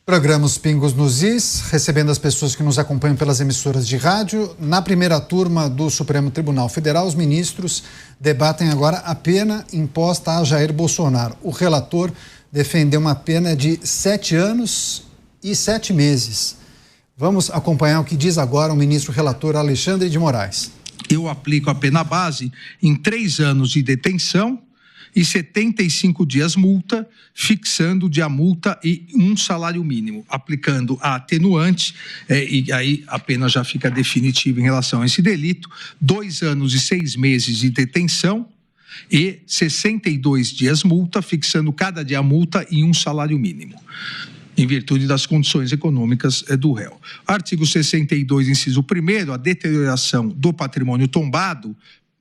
Programa Os Pingos nos Is, recebendo as pessoas que nos acompanham pelas emissoras de rádio. Na primeira turma do Supremo Tribunal Federal, os ministros debatem agora a pena imposta a Jair Bolsonaro. O relator defendeu uma pena de 7 anos e 7 meses. Vamos acompanhar o que diz agora o ministro relator Alexandre de Moraes. Eu aplico a pena base em 3 anos de detenção e 75 dias multa, fixando de a multa e um salário mínimo, aplicando a atenuante, e aí a pena já fica definitiva em relação a esse delito, 2 anos e 6 meses de detenção e 62 dias multa, fixando cada dia a multa em um salário mínimo, em virtude das condições econômicas do réu. Artigo 62, inciso 1º, a deterioração do patrimônio tombado,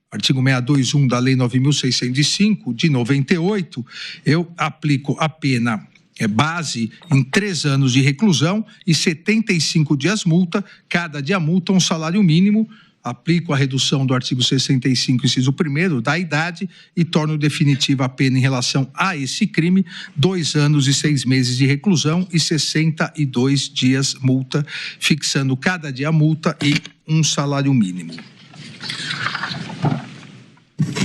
artigo 621 da Lei 9.605, de 98, eu aplico a pena base em 3 anos de reclusão e 75 dias multa, cada dia multa um salário mínimo, aplico a redução do artigo 65, inciso 1º, da idade e torno definitiva a pena em relação a esse crime, 2 anos e 6 meses de reclusão e 62 dias multa, fixando cada dia multa e um salário mínimo.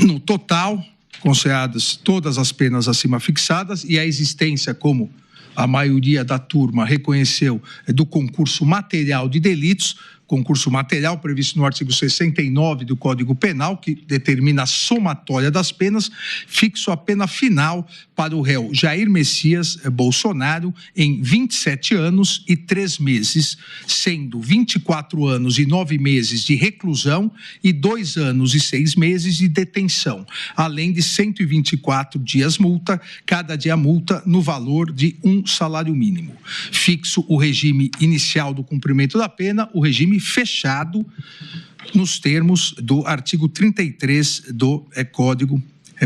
No total, consideradas todas as penas acima fixadas e a existência, como a maioria da turma reconheceu, do concurso material de delitos, concurso material previsto no artigo 69 do Código Penal, que determina a somatória das penas, fixo a pena final para o réu Jair Messias Bolsonaro em 27 anos e 3 meses, sendo 24 anos e 9 meses de reclusão e 2 anos e 6 meses de detenção, além de 124 dias multa, cada dia multa no valor de um salário mínimo. Fixo o regime inicial do cumprimento da pena, o regime fechado nos termos do artigo 33 do Código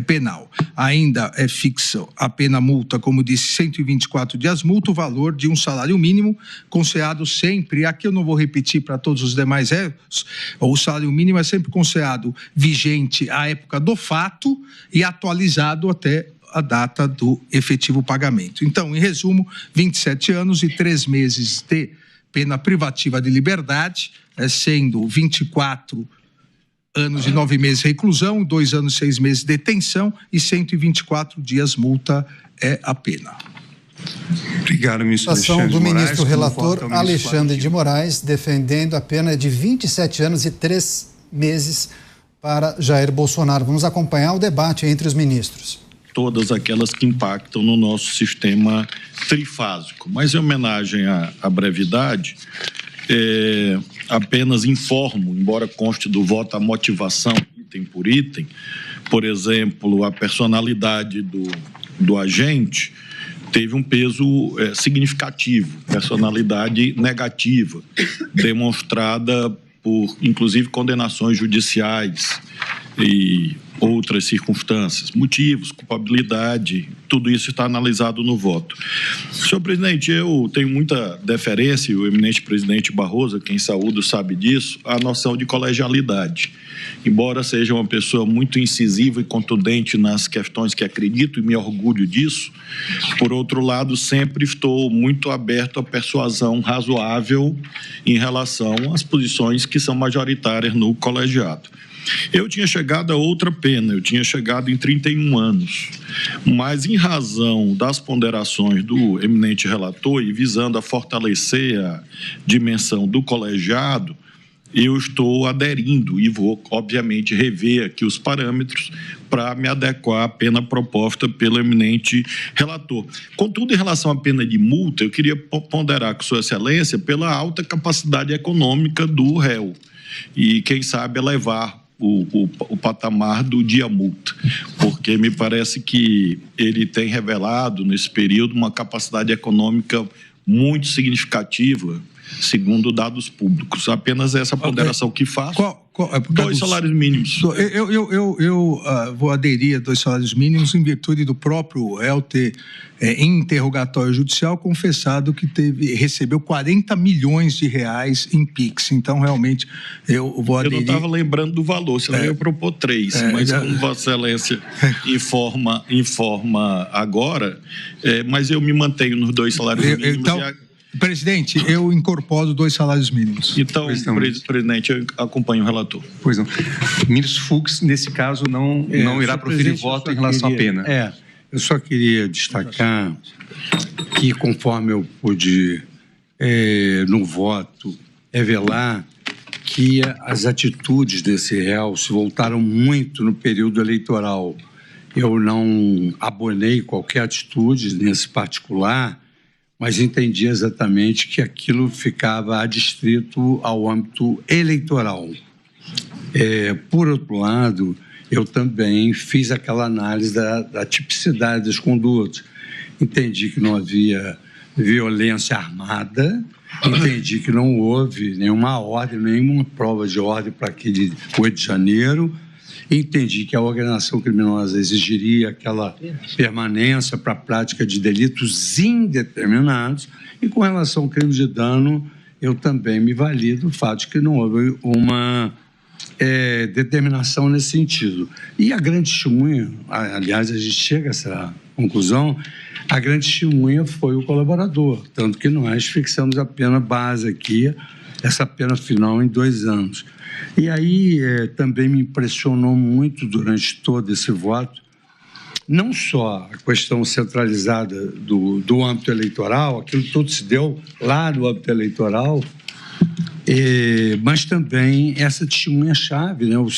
Penal. Ainda é fixo a pena multa, como disse, 124 dias multa, o valor de um salário mínimo, considerado sempre, aqui eu não vou repetir para todos os demais réus, o salário mínimo é sempre considerado vigente à época do fato e atualizado até a data do efetivo pagamento. Então, em resumo, 27 anos e 3 meses de pena privativa de liberdade, sendo 24 anos e 9 meses de reclusão, 2 anos e 6 meses de detenção e 124 dias multa é a pena. Obrigado, ministro Alexandre de Moraes. Do ministro relator Alexandre de Moraes, defendendo a pena de 27 anos e 3 meses para Jair Bolsonaro. Vamos acompanhar o debate entre os ministros. Todas aquelas que impactam no nosso sistema trifásico. Mas em homenagem à brevidade, apenas informo, embora conste do voto, a motivação, item por item. Por exemplo, a personalidade do agente teve um peso significativo, personalidade negativa, demonstrada por, inclusive, condenações judiciais e outras circunstâncias, motivos, culpabilidade, tudo isso está analisado no voto. Senhor presidente, eu tenho muita deferência, e o eminente presidente Barroso, quem saúdo sabe disso, a noção de colegialidade. Embora seja uma pessoa muito incisiva e contundente nas questões que acredito e me orgulho disso, por outro lado, sempre estou muito aberto à persuasão razoável em relação às posições que são majoritárias no colegiado. Eu tinha chegado a outra pena, eu tinha chegado em 31 anos, mas em razão das ponderações do eminente relator e visando a fortalecer a dimensão do colegiado, eu estou aderindo e vou, obviamente, rever aqui os parâmetros para me adequar à pena proposta pelo eminente relator. Contudo, em relação à pena de multa, eu queria ponderar com Sua Excelência pela alta capacidade econômica do réu e, quem sabe, elevar o patamar do dia multa, porque me parece que ele tem revelado nesse período uma capacidade econômica muito significativa segundo dados públicos. Apenas essa ponderação que faço. 2 salários mínimos. Eu vou aderir a 2 salários mínimos em virtude do próprio réu ter, em interrogatório judicial, confessado que recebeu 40 milhões de reais em PIX. Então, realmente, eu vou aderir... Eu não estava lembrando do valor, senão eu ia propor 3, mas como Vossa Excelência informa agora, mas eu me mantenho nos 2 salários mínimos. Então, presidente, eu incorporo 2 salários mínimos. Então, presidente, eu acompanho o relator. Pois não. O ministro Fux, nesse caso, não irá proferir voto em relação à pena. Eu só queria destacar que, conforme eu pude, no voto, revelar que as atitudes desse réu se voltaram muito no período eleitoral. Eu não abonei qualquer atitude nesse particular, mas entendi exatamente que aquilo ficava adstrito ao âmbito eleitoral. Por outro lado, eu também fiz aquela análise da tipicidade das condutas. Entendi que não havia violência armada, entendi que não houve nenhuma ordem, nenhuma prova de ordem para aquele 8 de janeiro, entendi que a organização criminosa exigiria aquela permanência para a prática de delitos indeterminados e, com relação ao crime de dano, eu também me valido do fato de que não houve uma determinação nesse sentido. E a grande testemunha, aliás, a gente chega a essa conclusão, a grande testemunha foi o colaborador, tanto que nós fixamos a pena base aqui, essa pena final em 2 anos. E aí também me impressionou muito durante todo esse voto, não só a questão centralizada do âmbito eleitoral, aquilo tudo se deu lá no âmbito eleitoral, mas também essa testemunha-chave, né? O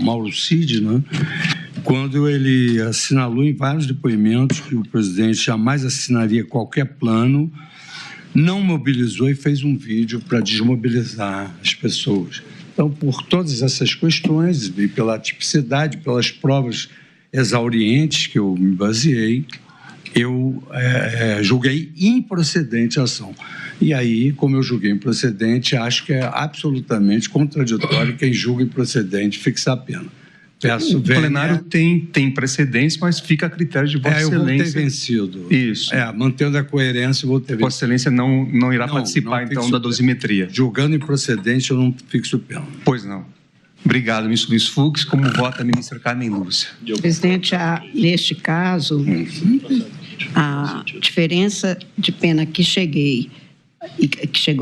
Mauro Cid, né? Quando ele assinalou em vários depoimentos que o presidente jamais assinaria qualquer plano, não mobilizou e fez um vídeo para desmobilizar as pessoas. Então, por todas essas questões, e pela tipicidade, pelas provas exaurientes que eu me baseei, eu julguei improcedente a ação. E aí, como eu julguei improcedente, acho que é absolutamente contraditório quem julga improcedente fixar a pena. O plenário tem precedentes, mas fica a critério de Vossa Excelência. Eu vou ter vencido. Isso. Mantendo a coerência, eu vou ter vencido. Vossa Excelência não irá participar, então, da dosimetria. Julgando improcedente, eu não fixo pena. Pois não. Obrigado, ministro Luiz Fux. Como vota a ministra Carmen Lúcia? Presidente, neste caso, a diferença de pena que chegou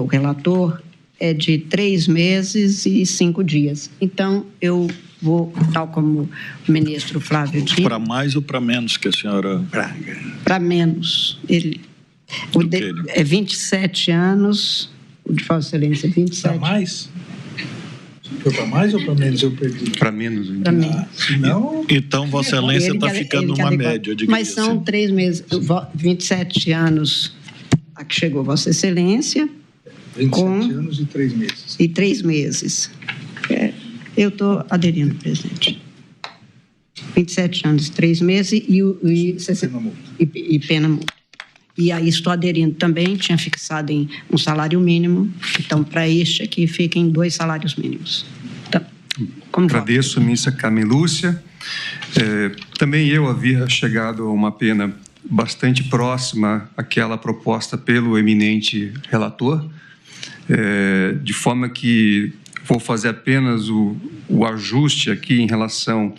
o relator é de 3 meses e 5 dias. Então, eu vou, tal como o ministro Flávio disse... Para mais ou para menos que a senhora... Para menos. É 27 anos, o de Vossa Excelência é 27. Para mais? Foi para mais ou para menos? Eu perdi. Para menos. Não. Então, Vossa Excelência está ficando numa média, digamos. Mas são assim. 3 meses, 27 anos a que chegou Vossa Excelência. 27 anos e 3 meses. E 3 meses. Eu estou aderindo, presidente. 27 anos e 3 meses e pena multa. E aí estou aderindo também, tinha fixado em um salário mínimo, então para este aqui fica em 2 salários mínimos. Então, agradeço, ministra Carmen Lúcia. Também eu havia chegado a uma pena bastante próxima àquela proposta pelo eminente relator, de forma que vou fazer apenas o ajuste aqui em relação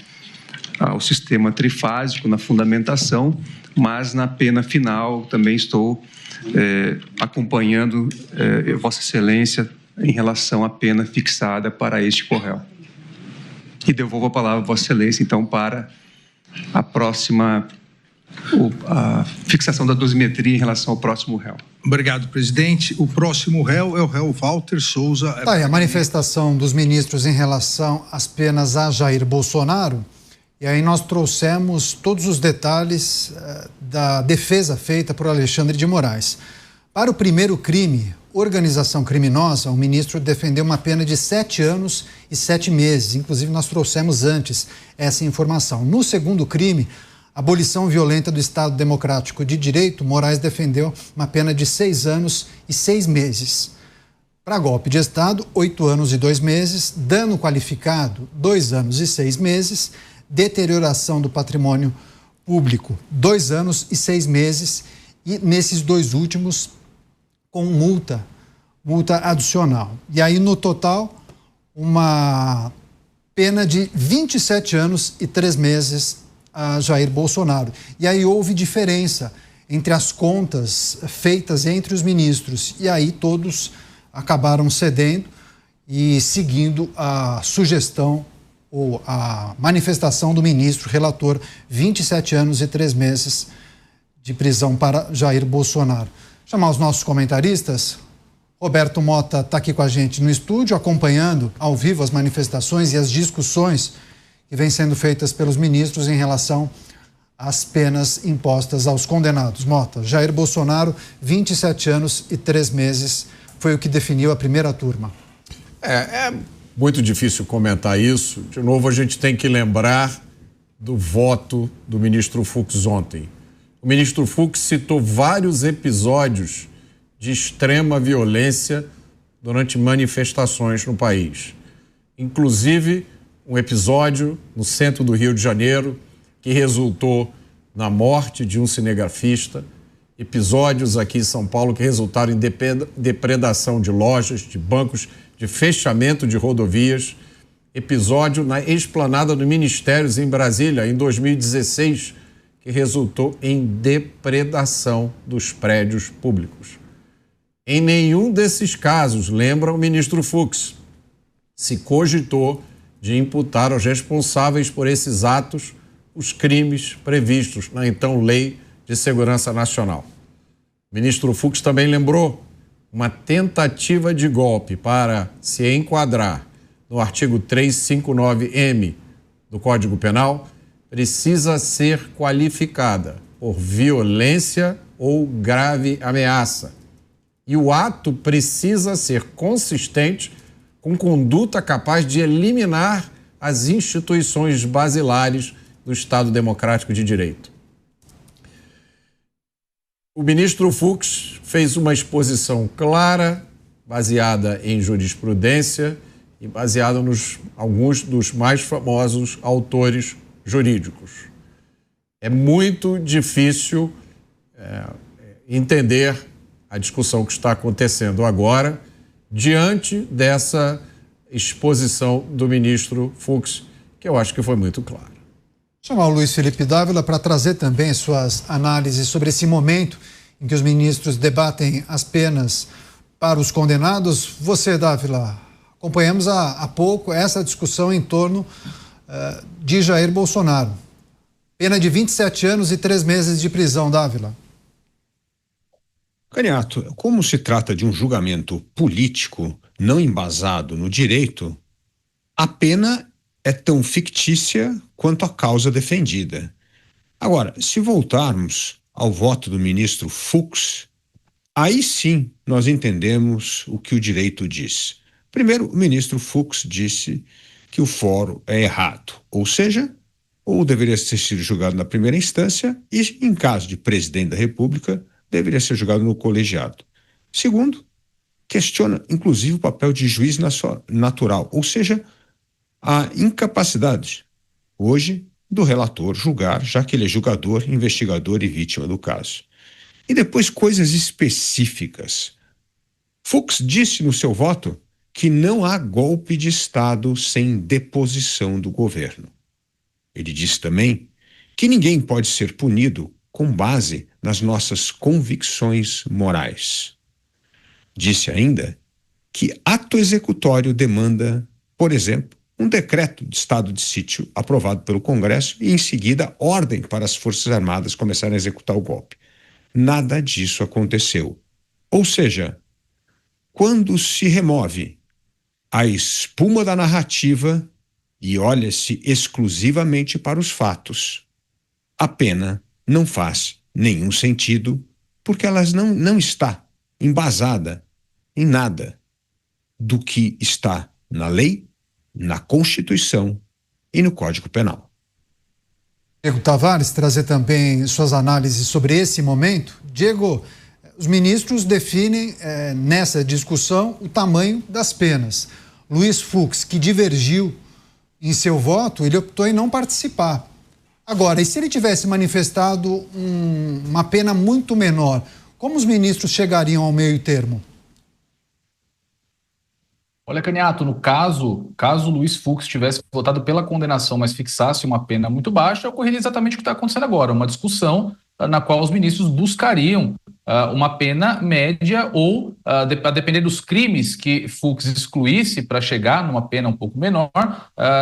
ao sistema trifásico na fundamentação, mas na pena final também estou acompanhando Vossa Excelência em relação à pena fixada para este corréu. E devolvo a palavra a Vossa Excelência, então, para a próxima a fixação da dosimetria em relação ao próximo réu. Obrigado, presidente. O próximo réu é o réu Walter Souza. A manifestação dos ministros em relação às penas a Jair Bolsonaro. E aí nós trouxemos todos os detalhes da defesa feita por Alexandre de Moraes. Para o primeiro crime, organização criminosa, o ministro defendeu uma pena de 7 anos e 7 meses. Inclusive, nós trouxemos antes essa informação. No segundo crime, abolição violenta do Estado Democrático de Direito, Moraes defendeu uma pena de 6 anos e 6 meses. Para golpe de Estado, 8 anos e 2 meses, dano qualificado, 2 anos e 6 meses, deterioração do patrimônio público, 2 anos e 6 meses, e nesses 2 últimos, com multa adicional. E aí, no total, uma pena de 27 anos e 3 meses a Jair Bolsonaro. E aí houve diferença entre as contas feitas entre os ministros, e aí todos acabaram cedendo e seguindo a sugestão ou a manifestação do ministro relator, 27 anos e 3 meses de prisão para Jair Bolsonaro. Chamar os nossos comentaristas. Roberto Mota está aqui com a gente no estúdio, acompanhando ao vivo as manifestações e as discussões que vêm sendo feitas pelos ministros em relação às penas impostas aos condenados. Mota, Jair Bolsonaro, 27 anos e 3 meses, foi o que definiu a primeira turma. É muito difícil comentar isso. De novo, a gente tem que lembrar do voto do ministro Fux ontem. O ministro Fux citou vários episódios de extrema violência durante manifestações no país. Inclusive, um episódio no centro do Rio de Janeiro que resultou na morte de um cinegrafista, episódios aqui em São Paulo que resultaram em depredação de lojas, de bancos, de fechamento de rodovias, episódio na esplanada do Ministérios em Brasília, em 2016, que resultou em depredação dos prédios públicos. Em nenhum desses casos, lembra o ministro Fux, se cogitou de imputar aos responsáveis por esses atos os crimes previstos na então Lei de Segurança Nacional. O ministro Fux também lembrou uma tentativa de golpe para se enquadrar no artigo 359-M do Código Penal precisa ser qualificada por violência ou grave ameaça. E o ato precisa ser consistente com conduta capaz de eliminar as instituições basilares do Estado Democrático de Direito. O ministro Fux fez uma exposição clara, baseada em jurisprudência e baseada nos alguns dos mais famosos autores jurídicos. É muito difícil entender a discussão que está acontecendo agora diante dessa exposição do ministro Fux, que eu acho que foi muito clara. Chamar o Luiz Felipe Dávila para trazer também suas análises sobre esse momento em que os ministros debatem as penas para os condenados. Você, Dávila, acompanhamos há pouco essa discussão em torno de Jair Bolsonaro. Pena de 27 anos e 3 meses de prisão, Dávila. Caniato, como se trata de um julgamento político não embasado no direito, a pena é tão fictícia quanto a causa defendida. Agora, se voltarmos ao voto do ministro Fux, aí sim nós entendemos o que o direito diz. Primeiro, o ministro Fux disse que o fórum é errado, ou seja, ou deveria ter sido julgado na primeira instância e, em caso de presidente da República, deveria ser julgado no colegiado. Segundo, questiona inclusive o papel de juiz natural, ou seja, a incapacidade, hoje, do relator julgar, já que ele é julgador, investigador e vítima do caso. E depois coisas específicas. Fux disse no seu voto que não há golpe de Estado sem deposição do governo. Ele disse também que ninguém pode ser punido com base nas nossas convicções morais. Disse ainda que ato executório demanda, por exemplo, um decreto de estado de sítio aprovado pelo Congresso e, em seguida, ordem para as Forças Armadas começarem a executar o golpe. Nada disso aconteceu. Ou seja, quando se remove a espuma da narrativa e olha-se exclusivamente para os fatos, a pena não faz nenhum sentido, porque ela não está embasada em nada do que está na lei, na Constituição e no Código Penal. Diego Tavares, trazer também suas análises sobre esse momento. Diego, os ministros definem nessa discussão o tamanho das penas. Luiz Fux, que divergiu em seu voto, ele optou em não participar. Agora, e se ele tivesse manifestado uma pena muito menor, como os ministros chegariam ao meio termo? Olha, Caniato, no caso o Luiz Fux tivesse votado pela condenação, mas fixasse uma pena muito baixa, ocorreria exatamente o que está acontecendo agora, uma discussão na qual os ministros buscariam uma pena média ou, a depender dos crimes que Fux excluísse para chegar numa pena um pouco menor,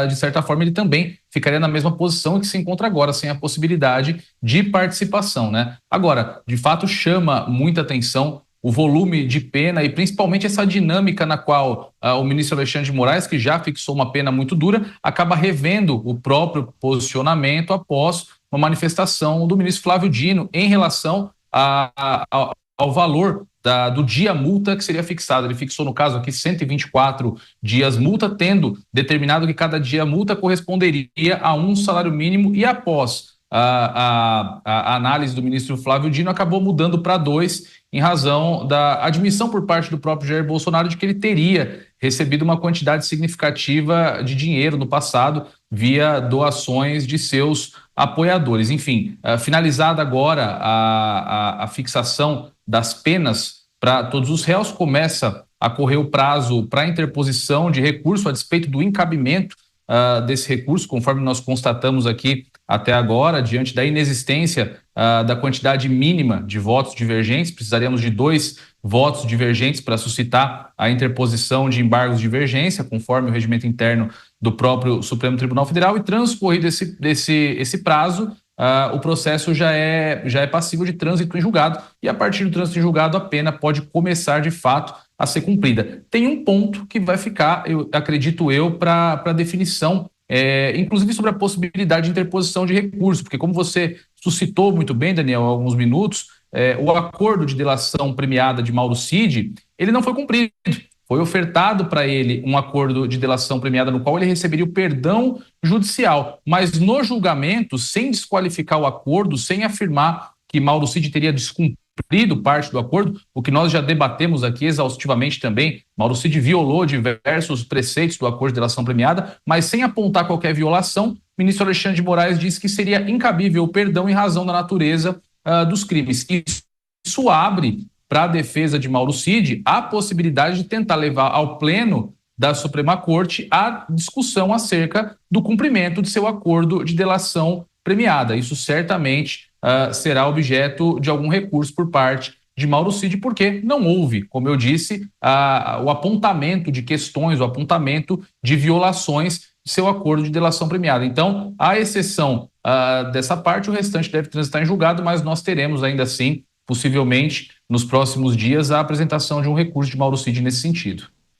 de certa forma ele também ficaria na mesma posição que se encontra agora, sem a possibilidade de participação, né? Agora, de fato, chama muita atenção o volume de pena e principalmente essa dinâmica na qual o ministro Alexandre de Moraes, que já fixou uma pena muito dura, acaba revendo o próprio posicionamento após uma manifestação do ministro Flávio Dino em relação ao valor do dia multa que seria fixado. Ele fixou, no caso aqui, 124 dias multa, tendo determinado que cada dia multa corresponderia a um salário mínimo, e após a análise do ministro Flávio Dino acabou mudando para 2, em razão da admissão por parte do próprio Jair Bolsonaro de que ele teria recebido uma quantidade significativa de dinheiro no passado via doações de seus apoiadores. Enfim, finalizada agora a fixação das penas para todos os réus, começa a correr o prazo para interposição de recurso a despeito do encabimento desse recurso, conforme nós constatamos aqui até agora, diante da inexistência da quantidade mínima de votos divergentes. Precisaríamos de 2 votos divergentes para suscitar a interposição de embargos de divergência, conforme o regimento interno do próprio Supremo Tribunal Federal, e transcorrido esse prazo, o processo já é passível de trânsito em julgado, e a partir do trânsito em julgado a pena pode começar de fato a ser cumprida. Tem um ponto que vai ficar, acredito eu, para definição, inclusive sobre a possibilidade de interposição de recurso, porque como você suscitou muito bem, Daniel, há alguns minutos, o acordo de delação premiada de Mauro Cid, ele não foi cumprido. Foi ofertado para ele um acordo de delação premiada no qual ele receberia o perdão judicial, mas no julgamento, sem desqualificar o acordo, sem afirmar que Mauro Cid teria descumprido parte do acordo, o que nós já debatemos aqui exaustivamente também. Mauro Cid violou diversos preceitos do acordo de delação premiada, mas sem apontar qualquer violação, o ministro Alexandre de Moraes disse que seria incabível o perdão em razão da natureza dos crimes. Isso abre para a defesa de Mauro Cid a possibilidade de tentar levar ao pleno da Suprema Corte a discussão acerca do cumprimento de seu acordo de delação premiada. Isso certamente será objeto de algum recurso por parte de Mauro Cid, porque não houve, como eu disse, o apontamento de questões, o apontamento de violações de seu acordo de delação premiada. Então, à exceção dessa parte, o restante deve transitar em julgado, mas nós teremos ainda assim, possivelmente, nos próximos dias, a apresentação de um recurso de Mauro Cid nesse sentido.